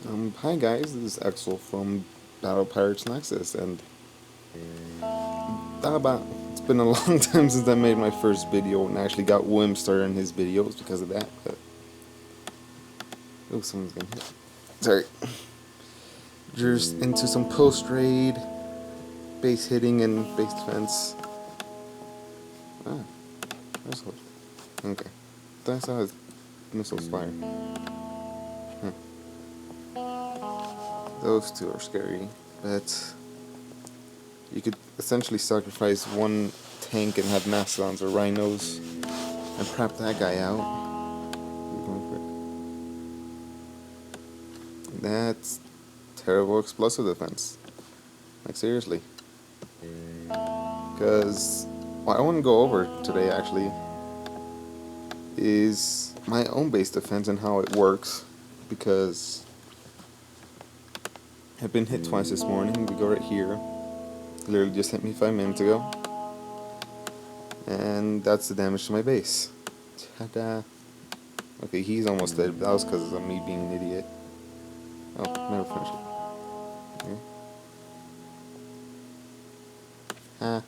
Hi guys, this is Axel from Battle Pirates Nexus, and it's been a long time since I made my first video, and I actually got Wim started in his videos because of that. But oh, someone's getting hit. Sorry. Just into some post raid, base hitting, and base defense. Ah, that's what. Okay, that's how his missiles fire. Huh. Those two are scary, but you could essentially sacrifice one tank and have mastodons or rhinos and prep that guy out. That's terrible explosive defense. Like, seriously. Because what I want to go over today actually is my own base defense and how it works. Because I've been hit twice this morning. We go right here. Literally just hit me 5 minutes ago. And that's the damage to my base. Ta-da. Okay, he's almost dead. That was because of me being an idiot. Oh, never finished it. Okay. Ah,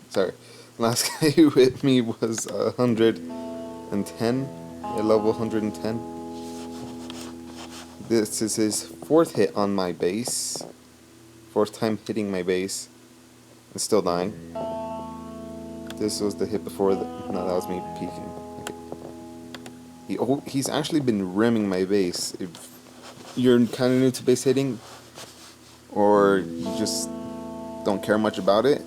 sorry. Last guy who hit me was 110. Yeah, level 110. This is his fourth hit on my base. Fourth time hitting my base. And still dying. This was the hit before the... No, that was me peeking. Okay. He's actually been rimming my base. If you're kind of new to base hitting, or you just don't care much about it,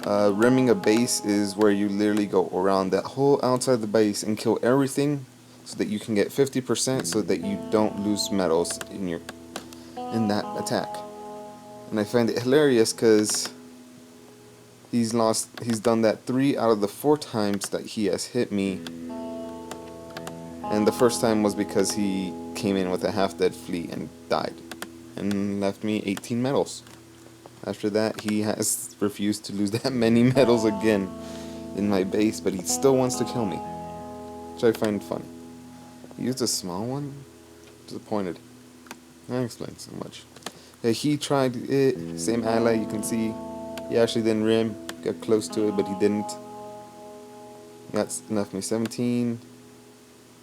rimming a base is where you literally go around that whole outside the base and kill everything so that you can get 50% so that you don't lose medals in that attack. And I find it hilarious because he's done that 3 out of the 4 times that he has hit me. And the first time was because he came in with a half-dead fleet and died. And left me 18 medals. After that, he has refused to lose that many medals again in my base, but he still wants to kill me. Which I find funny. He used a small one? Disappointed. That explains so much. He tried it, same ally, you can see. He actually didn't rim, got close to it, but he didn't. That left me 17.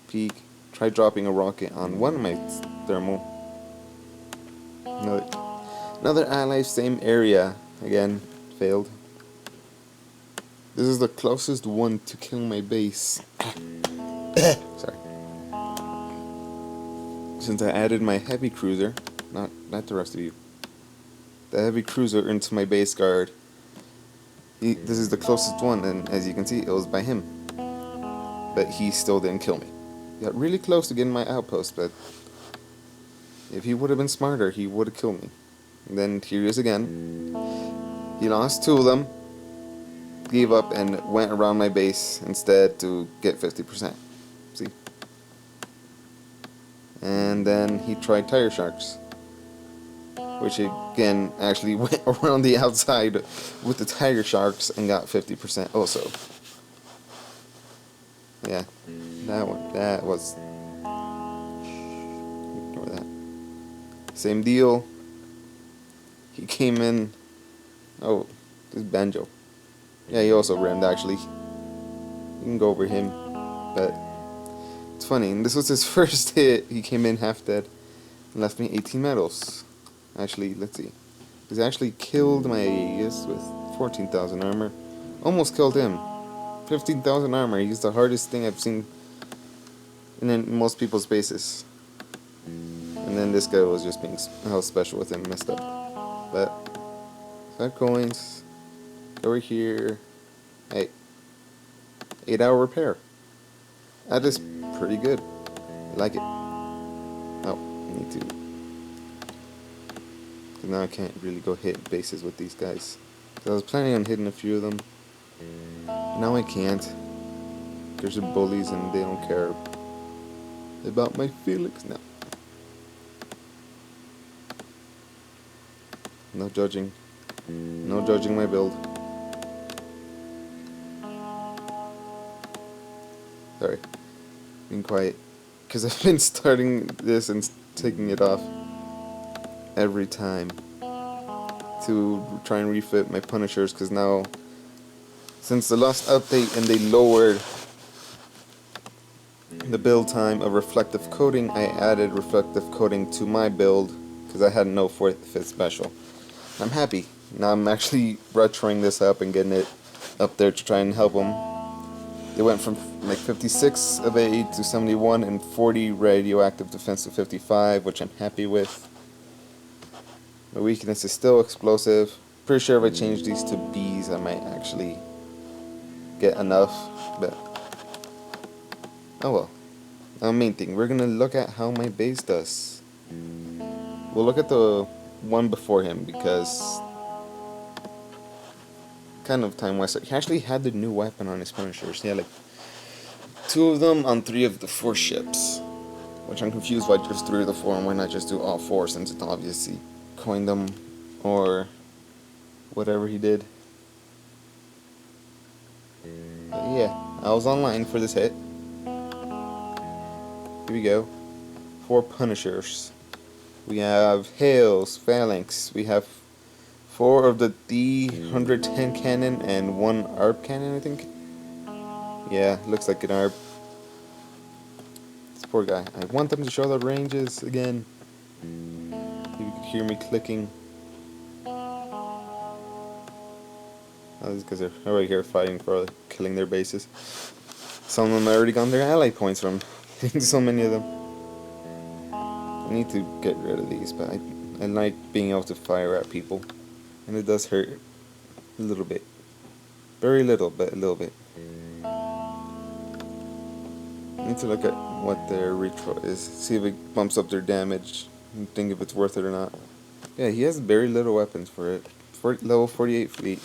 Peak. Tried dropping a rocket on one of my thermal. Another ally, same area. Again, failed. This is the closest one to kill my base. Sorry. Since I added my heavy cruiser, not the rest of you, the heavy cruiser into my base guard. This is the closest one, and as you can see, it was by him. But he still didn't kill me. He got really close to getting my outpost, but if he would have been smarter, he would have killed me. And then here he is again. He lost 2 of them, gave up, and went around my base instead to get 50%. See? And then he tried tire sharks, which again actually went around the outside with the tire sharks and got 50% also. Yeah, that was... Ignore that. Same deal. He came in... Oh, this is Banjo. Yeah, he also rimmed actually. You can go over him, but it's funny. And this was his first hit. He came in half dead and left me 18 medals. Actually, let's see. He's actually killed my Aegis with 14,000 armor. Almost killed him. 15,000 armor. He's the hardest thing I've seen in most people's bases. And then this guy was just being how special with him, messed up. But 5 coins. Over here. Hey. 8-hour repair. That is pretty good. I like it. Oh, me too. Because now I can't really go hit bases with these guys. I was planning on hitting a few of them. Now I can't. Because they're bullies and they don't care about my feelings. No. No judging. No judging my build. Sorry. Being quiet. Because I've been starting this and taking it off. every time to try and refit my Punishers, because now, since the last update and they lowered the build time of reflective coating, I added reflective coating to my build because I had no 4th special. I'm happy. Now I'm actually retroing this up and getting it up there to try and help them. They went from like 56 of A to 71 and 40 radioactive defense to 55, which I'm happy with. My weakness is still explosive. Pretty sure if I change these to Bs, I might actually get enough, but oh well. Now, main thing, we're gonna look at how my base does. We'll look at the one before him because kind of time wise. He actually had the new weapon on his Punishers. He had like 2 of them on 3 of the 4 ships, which I'm confused why just 3 of the 4 and why not just do all 4, since it obviously coined them or whatever he did. But yeah, I was online for this hit. Here we go. 4 Punishers. We have Hales, Phalanx. We have 4 of the D110 cannon and 1 ARP cannon, I think. Yeah, looks like an ARP. This poor guy. I want them to show the ranges again. You could hear me clicking. Oh, these guys are right here fighting for killing their bases. Some of them already got their ally points from so many of them. I need to get rid of these, but I like being able to fire at people. And it does hurt a little bit. Very little, but a little bit. I need to look at what their retro is. See if it bumps up their damage. And think if it's worth it or not. Yeah, he has very little weapons for it. Level 48 fleet.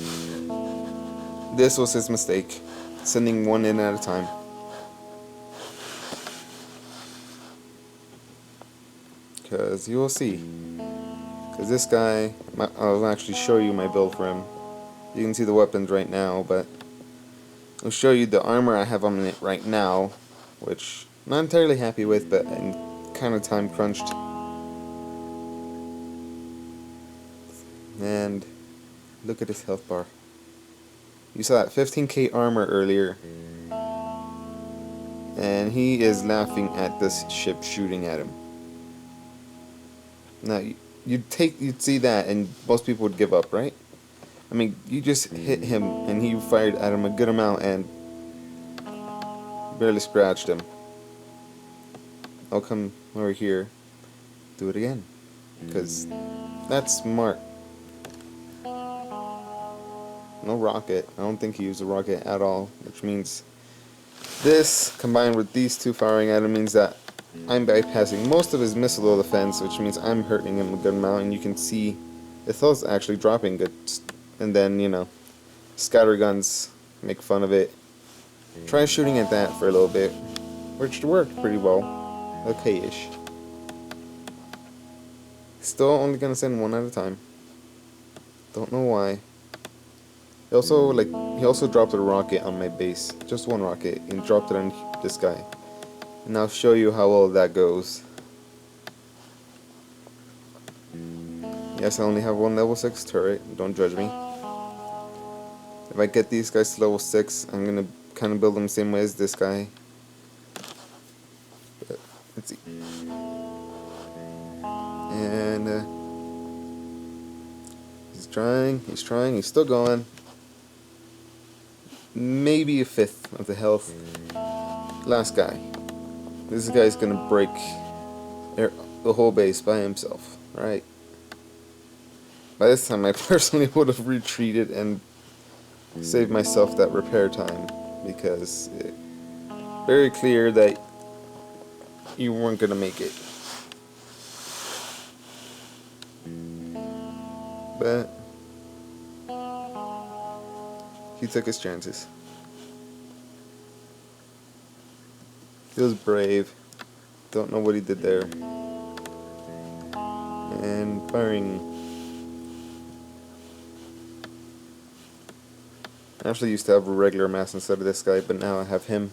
This was his mistake. Sending 1 in at a time. Because you will see. Because this guy, I'll actually show you my build for him. You can see the weapons right now, but I'll show you the armor I have on it right now, which I'm not entirely happy with, but I'm kind of time crunched. And look at his health bar. You saw that 15k armor earlier, and he is laughing at this ship shooting at him. Now you'd see that, and most people would give up, right? I mean, you just hit him, and he fired at him a good amount and barely scratched him. I'll come over here, do it again, because that's smart. No rocket. I don't think he used a rocket at all, which means this combined with these 2 firing at him means that I'm bypassing most of his missile defense, which means I'm hurting him a good amount, and you can see his health's actually dropping good. And then, you know, scatterguns make fun of it. Try shooting at that for a little bit, which worked pretty well. Okay-ish. Still only gonna send 1 at a time. Don't know why. He also dropped a rocket on my base. Just 1 rocket, and dropped it on this guy. And I'll show you how well that goes. Yes, I only have 1 level 6 turret. Don't judge me. If I get these guys to level 6, I'm gonna kind of build them the same way as this guy. But, let's see. And he's trying, he's still going. Maybe a 5th of the health. Last guy. This guy's gonna break the whole base by himself, right? By this time I personally would have retreated and saved myself that repair time, because it's very clear that you weren't gonna make it. But he took his chances. He was brave. Don't know what he did there. And firing. I actually used to have a regular mass instead of this guy, but now I have him.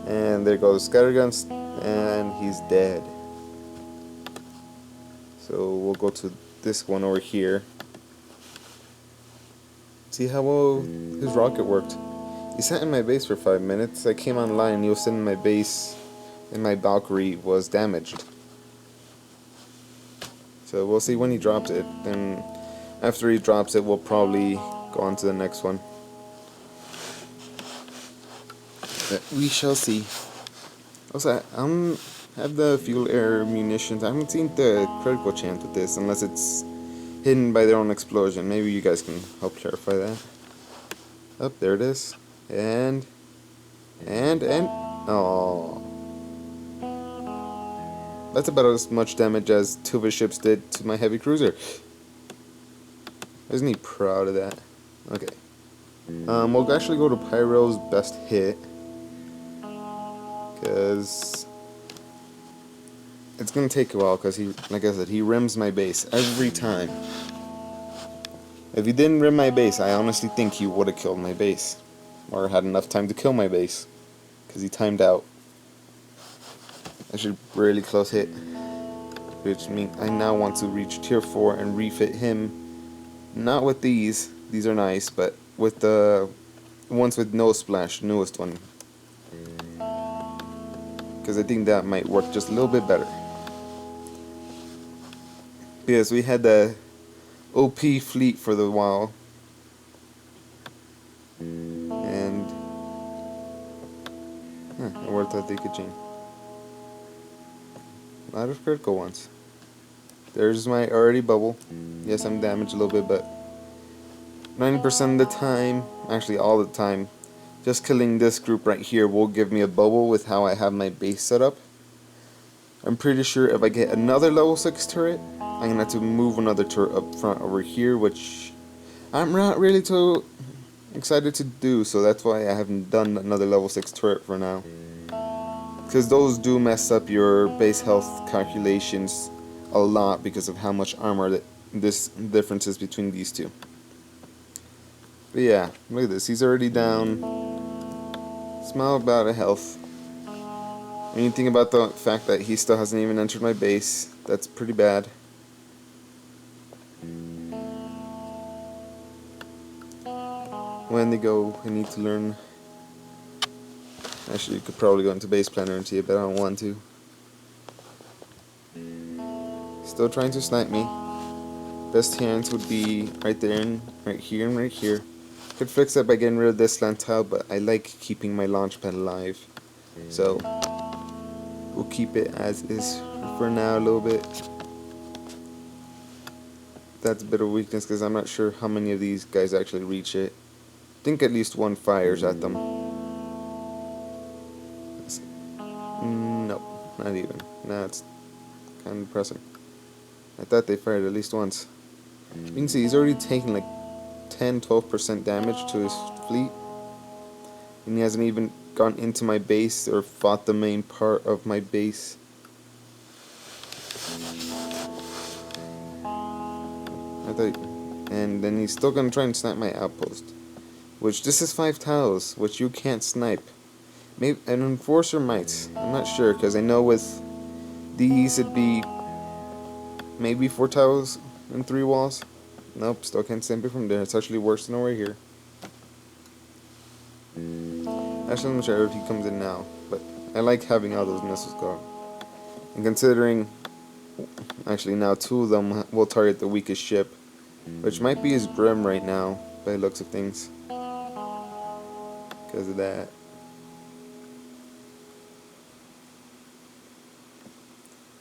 And there goes scatterguns, and he's dead. So we'll go to this one over here. See how well his rocket worked. He sat in my base for 5 minutes. I came online and he was sitting in my base and my Valkyrie was damaged. So we'll see when he drops it. Then after he drops it, we'll probably go on to the next one. But we shall see. Also, I have the fuel air munitions. I haven't seen the critical chance with this unless it's hidden by their own explosion. Maybe you guys can help clarify that. Oh, there it is. And oh, that's about as much damage as two of his ships did to my heavy cruiser. Isn't he proud of that? Okay. We'll actually go to Pyro's best hit, because it's gonna take a while. Because he, like I said, he rims my base every time. If he didn't rim my base, I honestly think he would have killed my base, or had enough time to kill my base, because he timed out. Actually, really close hit, which means I now want to reach tier 4 and refit him. Not with these are nice, but with the ones with no splash, newest one, because I think that might work just a little bit better. Because we had the OP fleet for the while, and I worked out they could change. A lot of critical ones. There's my already bubble. Yes, I'm damaged a little bit, but 90% of the time, actually all the time, just killing this group right here will give me a bubble with how I have my base set up. I'm pretty sure if I get another level 6 turret, I'm going to have to move another turret up front over here, which I'm not really too excited to do, so that's why I haven't done another level 6 turret for now. Because those do mess up your base health calculations a lot because of how much armor that this difference is between these two. But yeah, look at this, he's already down. Small about a health. When you think about the fact that he still hasn't even entered my base, that's pretty bad. When they go, I need to learn. Actually, you could probably go into base planner and see it, but I don't want to. Still trying to snipe me. Best chance would be right there and right here and right here. Could fix that by getting rid of this slant tile, but I like keeping my launch pad alive. So we'll keep it as is for now a little bit. That's a bit of weakness because I'm not sure how many of these guys actually reach it. I think at least one fires at them. Nope, not even. Nah, it's kind of depressing. I thought they fired at least once. You can see he's already taken like 10-12% damage to his fleet, and he hasn't even gone into my base or fought the main part of my base. And then he's still gonna try and snipe my outpost, which this is 5 tiles, which you can't snipe. Maybe an enforcer might. I'm not sure, because I know with these it'd be maybe 4 tiles and 3 walls. Nope, still can't snipe it from there. It's actually worse than over here. Actually, I'm not sure if he comes in now, but I like having all those missiles go. And considering, actually now 2 of them will target the weakest ship, which might be his Grim right now, by the looks of things. Because of that.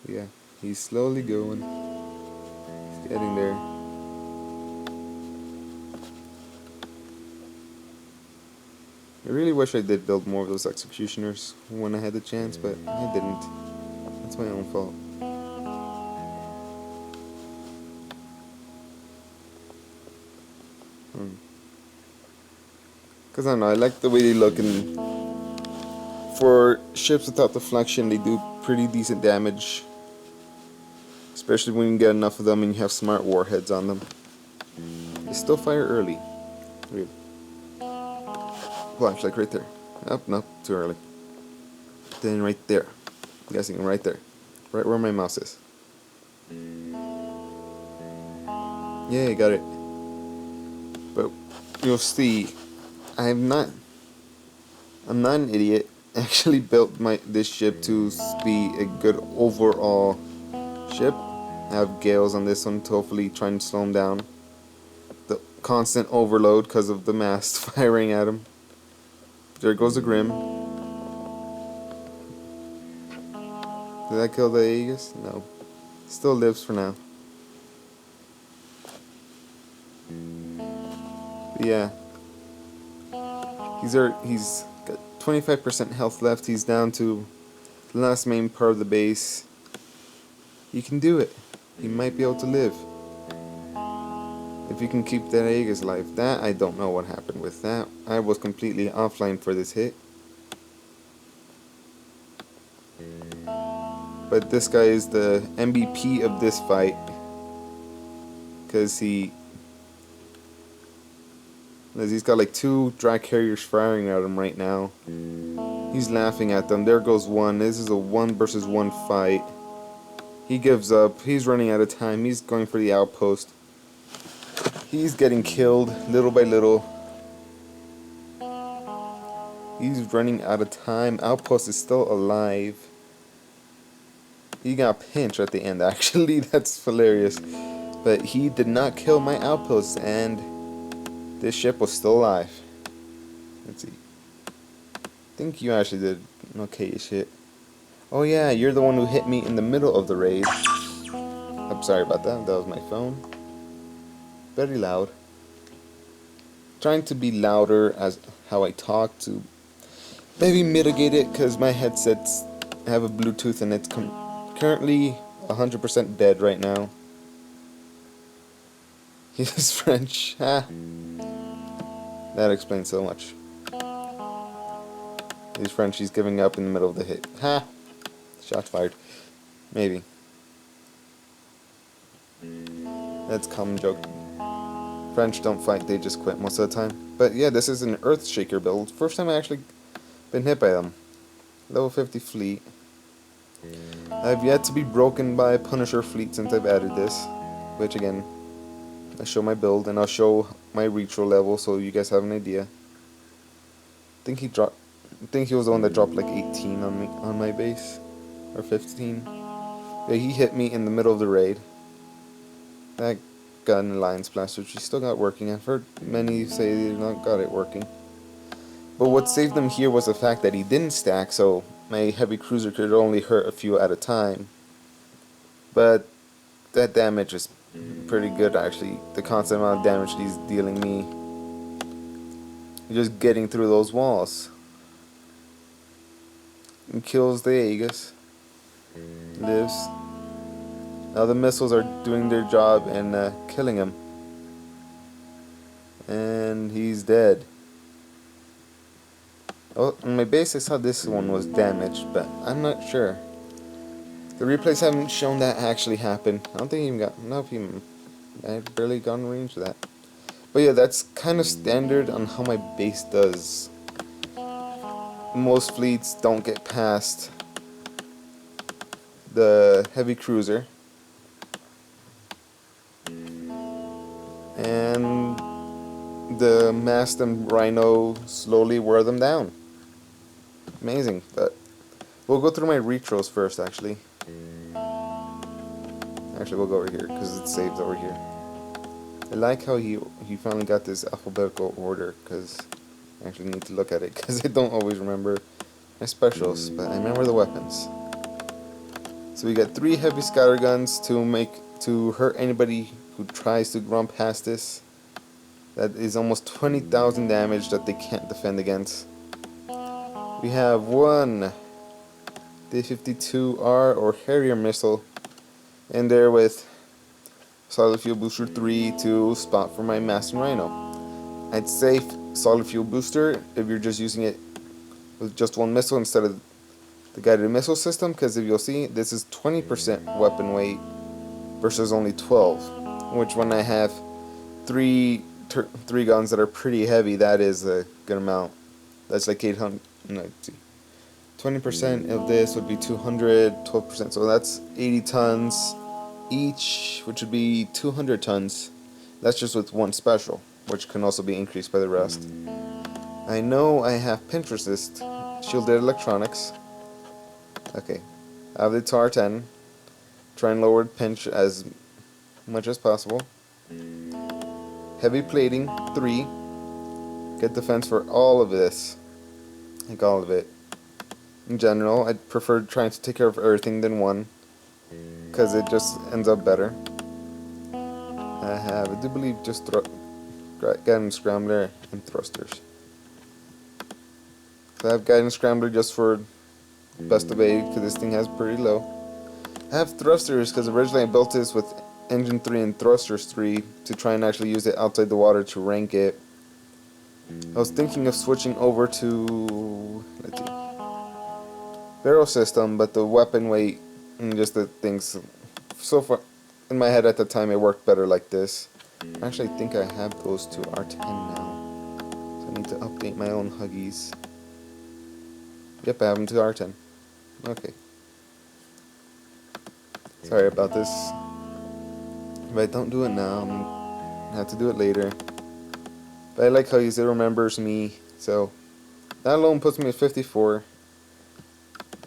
Yeah, he's slowly going. He's getting there. I really wish I did build more of those executioners when I had the chance, but I didn't. That's my own fault. Because I don't know, I like the way they look, and for ships without deflection, they do pretty decent damage. Especially when you get enough of them and you have smart warheads on them. They still fire early. Weird. Flash, like right there. Oh, no, too early. Then right there. I'm guessing right there. Right where my mouse is. Yeah, I got it. But you'll see, I'm not I'm not an idiot. I actually built this ship to be a good overall ship. I have gales on this one to hopefully try and slow him down. The constant overload because of the mast firing at him. There goes the Grim. Did I kill the Aegis? No. Still lives for now. But yeah. He's got 25% health left. He's down to the last main part of the base. He can do it. He might be able to live. If you can keep that Aegis alive. That, I don't know what happened with that. I was completely offline for this hit. But this guy is the MVP of this fight. Because he's got like 2 dry carriers firing at him right now. He's laughing at them. There goes one. This is a 1 versus 1 fight. He gives up. He's running out of time. He's going for the outpost. He's getting killed little by little. He's running out of time. Outpost is still alive. He got pinched at the end, actually. That's hilarious. But he did not kill my outpost, and this ship was still alive. Let's see. I think you actually did okay shit. Oh yeah, you're the one who hit me in the middle of the raid. I'm sorry about that. That was my phone. Very loud. Trying to be louder as how I talk to maybe mitigate it, because my headsets have a Bluetooth and it's currently 100% dead right now. He's French. Ha. That explains so much. He's French. He's giving up in the middle of the hit. Ha. Shots fired. Maybe. That's a common joke. French don't fight, they just quit most of the time. But yeah, this is an Earthshaker build. First time I actually been hit by them. Level 50 fleet. I've yet to be broken by a Punisher fleet since I've added this. Which again, I show my build and I'll show my retro level so you guys have an idea. I think he was the one that dropped like 18 on my base. Or 15. Yeah, he hit me in the middle of the raid. That got an Alliance Blaster, which he still got working. I've heard many say they not got it working. But what saved him here was the fact that he didn't stack, so my heavy cruiser could only hurt a few at a time. But that damage is pretty good actually. The constant amount of damage he's dealing me. Just getting through those walls. And kills the Aegis. Lives. Now the missiles are doing their job and killing him. And he's dead. Oh, on my base I saw this one was damaged, but I'm not sure. The replays haven't shown that actually happened. I don't think he even got... No, I barely got in range of that. But yeah, that's kind of standard on how my base does. Most fleets don't get past the heavy cruiser. And the mast and rhino slowly wear them down. Amazing, but we'll go through my retros first actually. Actually, we'll go over here because it's saved over here. I like how he finally got this alphabetical order, because I actually need to look at it because I don't always remember my specials, but I remember the weapons. So we got 3 heavy scatter guns to hurt anybody who tries to run past this. That is almost 20,000 damage that they can't defend against. We have 1 D-52R or Harrier missile in there with solid fuel booster 3 to spot for my Mast and Rhino. I'd say solid fuel booster if you're just using it with just 1 missile instead of the guided missile system, because if you'll see, this is 20% weapon weight versus only 12, which when I have three guns that are pretty heavy, that is a good amount. That's like 800. No, let's see. 20% of this would be 200, 12%, so that's 80 tons each, which would be 200 tons. That's just with one special, which can also be increased by the rest. I know I have pinch resist, shielded electronics. Okay, I have the TAR-10. Try and lower pinch as much as possible. Heavy plating 3. Get defense for all of this, like all of it. In general, I'd prefer trying to take care of everything than one, because it just ends up better. I do believe, just guidance scrambler and thrusters. So I have guidance scrambler just for best of 8, because this thing has pretty low. I have thrusters because originally I built this with engine 3 and thrusters 3 to try and actually use it outside the water to rank it. I was thinking of switching over to, let's see, barrel system, but the weapon weight and just the things, so far in my head at the time it worked better like this. Actually, I think I have those to R10 now, so I need to update my own Huggies. Yep, I have them to R10. Okay. Sorry about this. If I don't do it now, I'm gonna have to do it later. But I like Huggies, it remembers me, so that alone puts me at 54.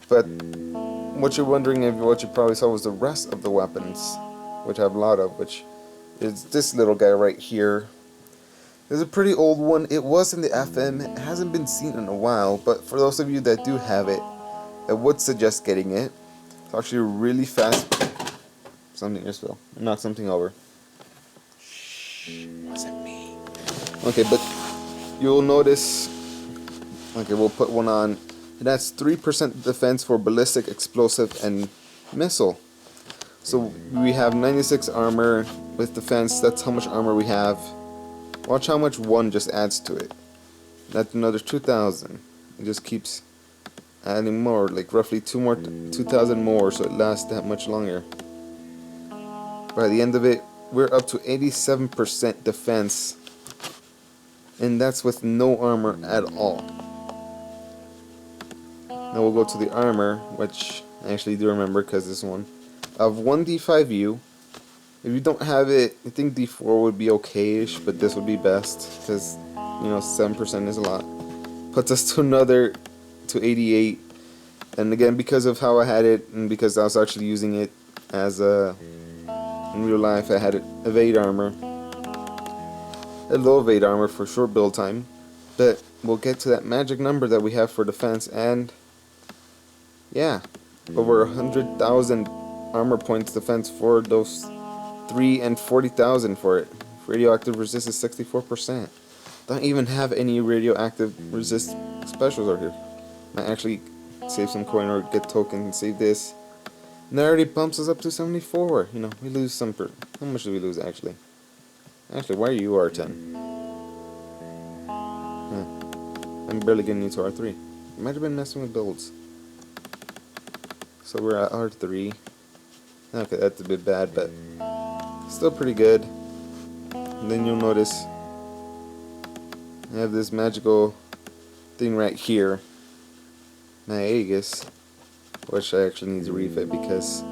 But what you're wondering, if what you probably saw, was the rest of the weapons, which I have a lot of, which is this little guy right here. It's a pretty old one. It was in the FM. It hasn't been seen in a while, but for those of you that do have it, I would suggest getting it. It's actually really fast. Something just fell. Knock something over. Shh, wasn't me. Okay, but you'll notice. Okay, we'll put one on. It has 3% defense for ballistic, explosive, and missile. So we have 96 armor with defense. That's how much armor we have. Watch how much 1 just adds to it. That's another 2,000. It just keeps adding more, like roughly 2,000 more, so it lasts that much longer. By the end of it, we're up to 87% defense, and that's with no armor at all. Now we'll go to the armor, which I actually do remember because this one. Of 1 D5U. If you don't have it, I think D4 would be okay-ish, but this would be best because, you know, 7% is a lot. Puts us to another, to 88. And again, because of how I had it, and because I was actually using it as a, in real life, I had evade armor. A low evade armor for short build time. But we'll get to that magic number that we have for defense, and yeah, over 100,000 armor points defense for those 3 and 40,000 for it. Radioactive resist is 64%. Don't even have any radioactive resist specials out here. Might actually save some coin or get token and save this. And that already bumps us up to 74. You know, we lose some how much do we lose actually? Actually, why are you R10? I'm barely getting you to R3. Might have been messing with builds. So we're at R3. Okay, that's a bit bad, but still pretty good. And then you'll notice I have this magical thing right here, Maegus, which I actually need to refit because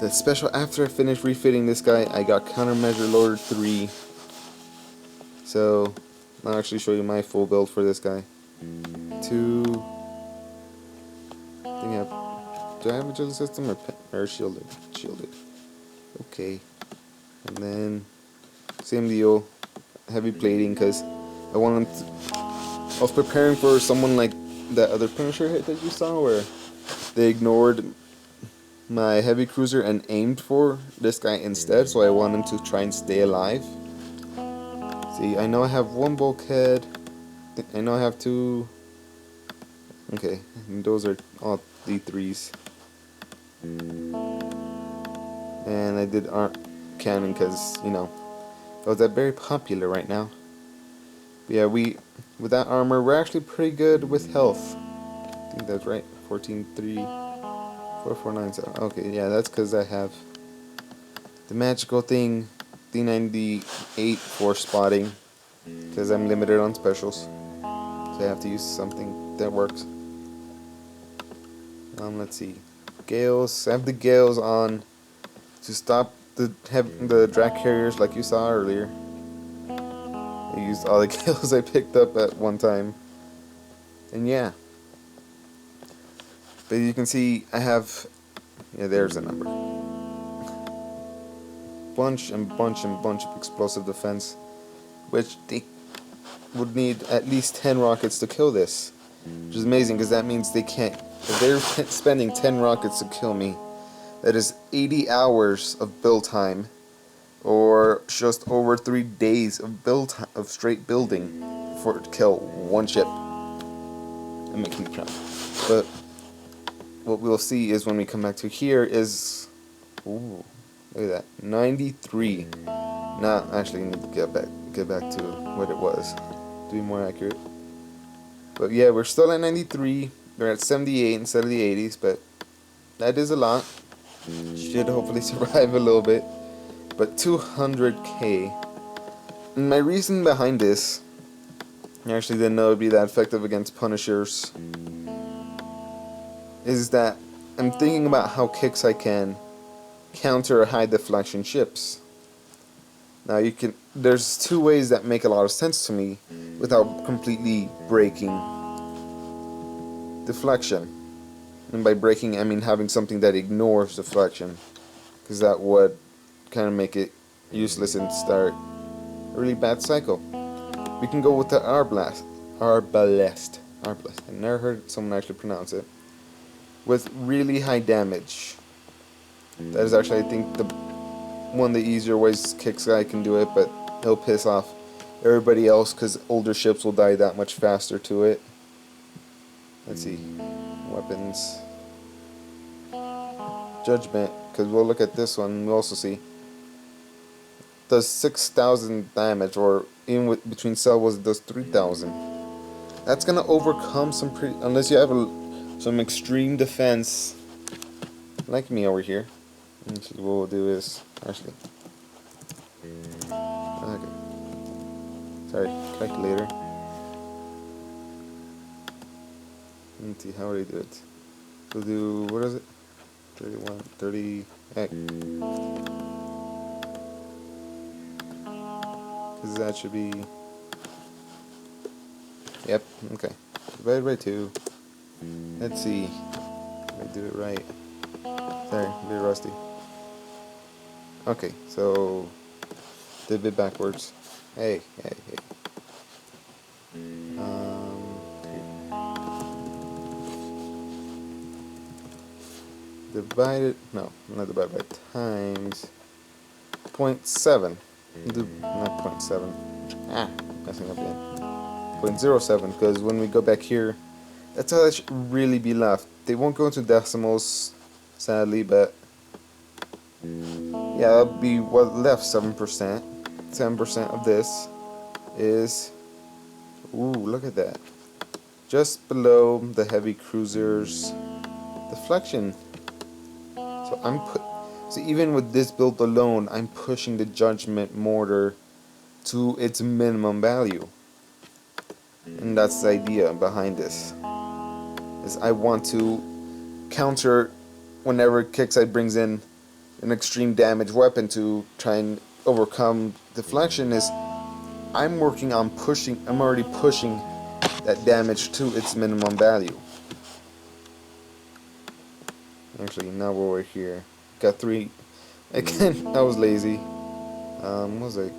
the special, after I finished refitting this guy, I got countermeasure loader 3. So I'll actually show you my full build for this guy. Do I have a agility system or shielded? Shielded. Okay. And then same deal, heavy plating, because I wanted to, I was preparing for someone like that other Punisher hit that you saw where they ignored my heavy cruiser and aimed for this guy instead, so I want him to try and stay alive. See, I know I have 1 bulkhead, I know I have 2, okay, and those are all D3s. And I did cannon because, you know, those are very popular right now. But yeah, with that armor, we're actually pretty good with health. I think that's right. 14-3, 4-4-9-7. Okay, yeah, that's because I have the magical thing, D98 for spotting, because I'm limited on specials. So I have to use something that works. Let's see. Gales. I have the Gales on to stop the drag carriers like you saw earlier. used all the kills I picked up at one time. And yeah. But you can see I have, yeah, there's a number. Bunch of explosive defense, which they would need at least 10 rockets to kill this. Which is amazing, because that means they can't, if they're spending 10 rockets to kill me, that is 80 hours of build time, or just over 3 days of build time, of straight building for it to kill one ship. I'm making me proud. But what we'll see is when we come back to here is, ooh, look at that, 93. Nah, actually, I need to get back to what it was to be more accurate. But yeah, we're still at 93. We're at 78 instead of the 80s, but that is a lot. Should hopefully survive a little bit. But 200k. And my reason behind this, I actually didn't know it would be that effective against Punishers, is that I'm thinking about how kicks I can counter high deflection ships. Now there's 2 ways that make a lot of sense to me without completely breaking deflection. And by breaking, I mean having something that ignores deflection, because that would kind of make it useless and start a really bad cycle. We can go with the Arbalest. I never heard someone actually pronounce it. With really high damage. That is actually, I think, one of the easier ways kicks I can do it, but he'll piss off everybody else because older ships will die that much faster to it. Let's see. Weapons. Judgment, because we'll look at this one and we'll also see. Does 6,000 damage, or even between salvos it does 3,000. That's gonna overcome some unless you have some extreme defense like me over here. And so what we'll do is actually, okay, sorry, calculator. Let's see, how do we do it? We'll do, what is it? 31, 30, heck. Because that should be, yep, okay. Divided by 2. Let's see if I do it right. Sorry, a bit rusty. Okay, so did a bit backwards. Hey. Divided, no, not divided by, times 0.7. Not 0.7. Messing up again. 0.07, because when we go back here, that's how that should really be left. They won't go into decimals, sadly, but yeah, that'll be what left, 7%. 10% of this is, ooh, look at that. Just below the heavy cruisers deflection. So even with this build alone, I'm pushing the Judgment mortar to its minimum value. And that's the idea behind this. Is I want to counter whenever Kixite brings in an extreme damage weapon to try and overcome deflection. Is I'm already pushing that damage to its minimum value. Actually, now we're here. Got 3. Again, I was lazy. What was I?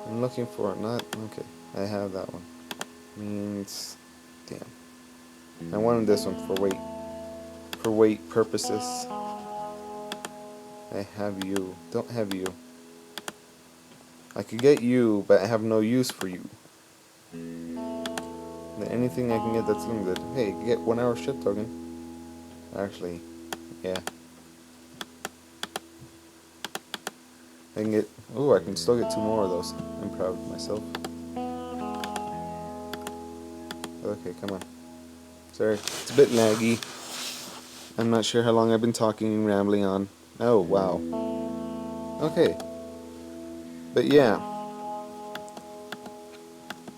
I'm looking for it. Not okay. I have that one. Means, damn. I wanted this one for weight. For weight purposes. I have you. Don't have you. I could get you, but I have no use for you. Anything I can get that's limited. Hey, you get 1 hour ship token. Actually, yeah. I can get, ooh, I can still get 2 more of those. I'm proud of myself. Okay, come on. Sorry, it's a bit laggy. I'm not sure how long I've been talking and rambling on. Oh, wow. Okay. But yeah.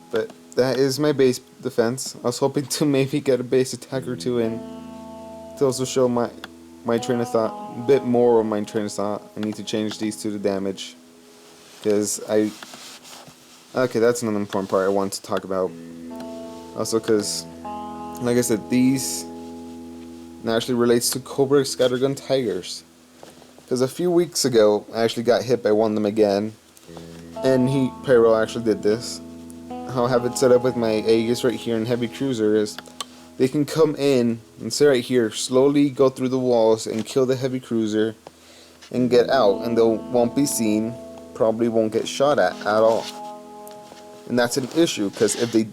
But that is my base defense. I was hoping to maybe get a base attack or 2 in. To also show my train of thought, a bit more of my train of thought. I need to change these to the damage, because Okay, that's another important part I want to talk about. Also, because, like I said, these naturally relates to Cobra Scattergun Tigers. Because a few weeks ago, I actually got hit by one of them again, and Pyro actually did this. How I have it set up with my Aegis right here and Heavy Cruiser is they can come in and sit right here, slowly go through the walls and kill the Heavy Cruiser and get out, and they won't be seen, probably won't get shot at all. And that's an issue, because if they,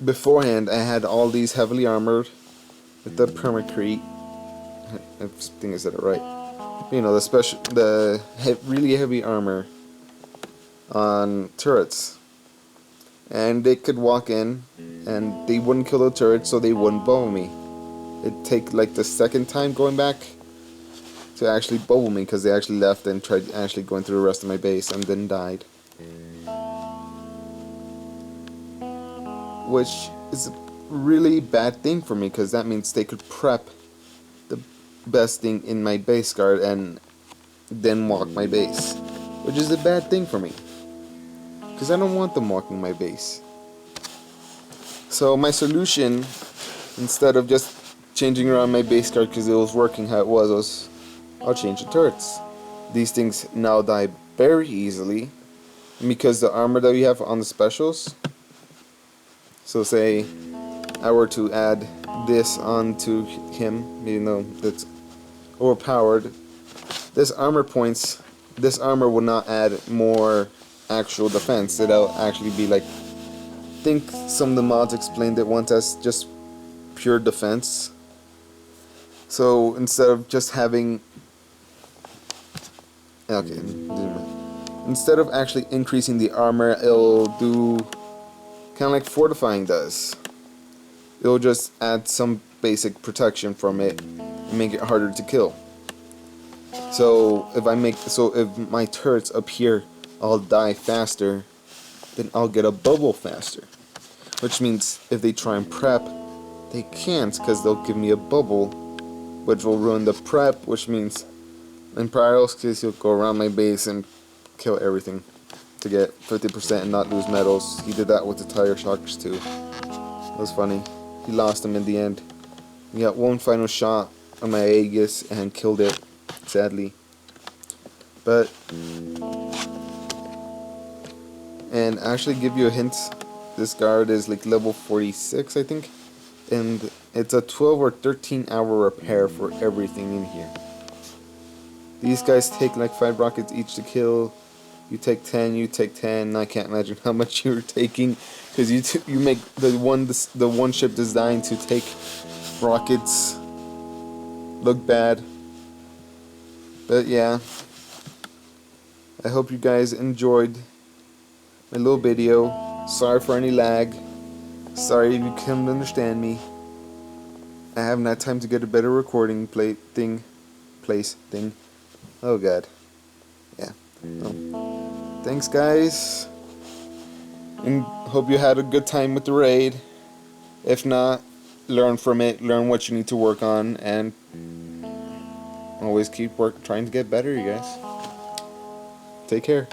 beforehand I had all these heavily armored with the permacrete, I think I said it right, you know, really heavy armor on turrets, and they could walk in and they wouldn't kill the turrets, so they wouldn't bubble me. It'd take like the second time going back to actually bubble me, because they actually left and tried actually going through the rest of my base and then died, which is a really bad thing for me, because that means they could prep the best thing in my base guard and then walk my base, which is a bad thing for me, because I don't want them walking my base. So my solution, instead of just changing around my base guard because it was working how it was I'll change the turrets. These things now die very easily, because the armor that we have on the specials, so say I were to add this onto him, even though that's overpowered, this armor will not add more actual defense. It'll actually be like, I think some of the mods explained it once as just pure defense. So instead of just having, instead of actually increasing the armor, it'll do kind of like fortifying does. It'll just add some basic protection from it and make it harder to kill. So if my turrets up here all die faster, then I'll get a bubble faster. Which means if they try and prep, they can't, because they'll give me a bubble, which will ruin the prep, which means in Pyro's case he'll go around my base and kill everything to get 50% and not lose medals. He did that with the tire shockers too. It was funny. He lost them in the end. He got one final shot on my Aegis and killed it, sadly. But, and actually give you a hint, this guard is like level 46 I think, and it's a 12 or 13 hour repair for everything in here. These guys take like 5 rockets each to kill. You take 10, you take 10. I can't imagine how much you're taking, because you make the one ship designed to take rockets look bad. But yeah, I hope you guys enjoyed my little video. Sorry for any lag. Sorry if you couldn't understand me. I haven't had time to get a better recording place thing. Oh god. Yeah. Well, thanks guys, and hope you had a good time with the raid. If not, learn from it, learn what you need to work on, and always keep trying to get better, you guys. Take care.